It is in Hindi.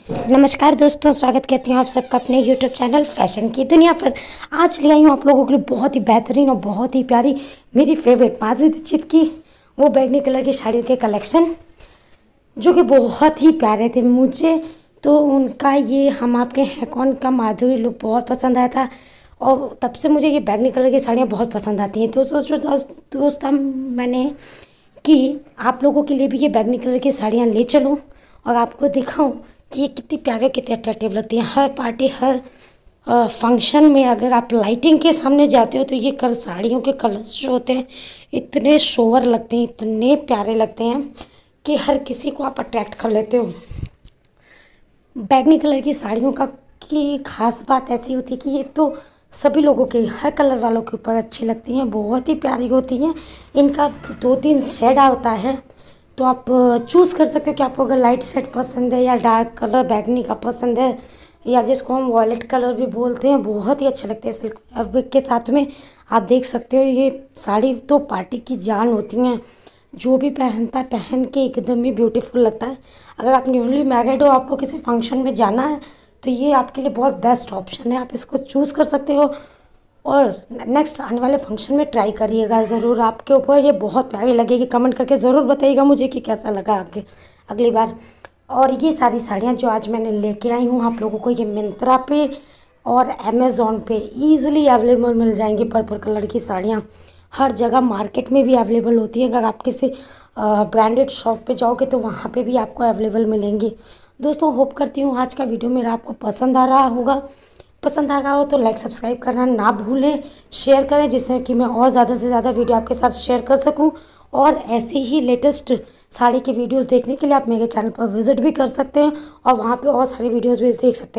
नमस्कार दोस्तों, स्वागत करती हूँ आप सबका अपने YouTube चैनल फैशन की दुनिया पर। आज ले आई हूँ आप लोगों के लिए बहुत ही बेहतरीन और बहुत ही प्यारी मेरी फेवरेट माधुरी दीक्षित की वो बैगनी कलर की साड़ियों के कलेक्शन, जो कि बहुत ही प्यारे थे। मुझे तो उनका ये हम आपके हैं कौन का माधुरी लुक बहुत पसंद आया था और तब से मुझे ये बैगनी कलर की साड़ियाँ बहुत पसंद आती हैं। तो सोचो दोस्त मैंने कि आप लोगों के लिए भी ये बैगनी कलर की साड़ियाँ ले चलूँ और आपको दिखाऊं कि ये कितनी प्यारे कितनी अट्रैक्टिव लगती हैं। हर पार्टी हर फंक्शन में अगर आप लाइटिंग के सामने जाते हो तो ये साड़ियों के कलर्स जो होते हैं इतने सोवर लगते हैं, इतने प्यारे लगते हैं कि हर किसी को आप अट्रैक्ट कर लेते हो। बैगनी कलर की साड़ियों की खास बात ऐसी होती है कि एक तो सभी लोगों के हर कलर वालों के ऊपर अच्छी लगती हैं, बहुत ही प्यारी होती हैं। इनका 2-3 शेड आता है तो आप चूज़ कर सकते हो कि आपको अगर लाइट शेड पसंद है या डार्क कलर बैगनी का पसंद है या जिसको हम वॉयलेट कलर भी बोलते हैं, बहुत ही अच्छे लगते हैं सिल्क फैब्रिक के साथ में। आप देख सकते हो ये साड़ी तो पार्टी की जान होती हैं, जो भी पहनता है पहन के एकदम ही ब्यूटीफुल लगता है। अगर आप न्यूली मैरिड हो, आपको किसी फंक्शन में जाना है तो ये आपके लिए बहुत बेस्ट ऑप्शन है, आप इसको चूज़ कर सकते हो और नेक्स्ट आने वाले फंक्शन में ट्राई करिएगा ज़रूर। आपके ऊपर ये बहुत प्यारी लगेगी, कमेंट करके ज़रूर बताइएगा मुझे कि कैसा लगा आपके अगली बार। और ये सारी साड़ियाँ जो आज मैंने लेके आई हूँ आप लोगों को, ये मिंत्रा पे और अमेज़ॉन पे ईज़िली अवेलेबल मिल जाएंगी। पर्पल कलर की साड़ियाँ हर जगह मार्केट में भी अवेलेबल होती हैं, अगर आप किसी ब्रांडेड शॉप पे जाओगे तो वहाँ पे भी आपको अवेलेबल मिलेंगी। दोस्तों होप करती हूँ आज का वीडियो मेरा आपको पसंद आ रहा होगा। पसंद आ रहा हो तो लाइक सब्सक्राइब करना ना भूलें, शेयर करें जिससे कि मैं और ज़्यादा से ज़्यादा वीडियो आपके साथ शेयर कर सकूं। और ऐसे ही लेटेस्ट साड़ी की वीडियोस देखने के लिए आप मेरे चैनल पर विजिट भी कर सकते हैं और वहां पे और सारी वीडियोस भी देख सकते हैं।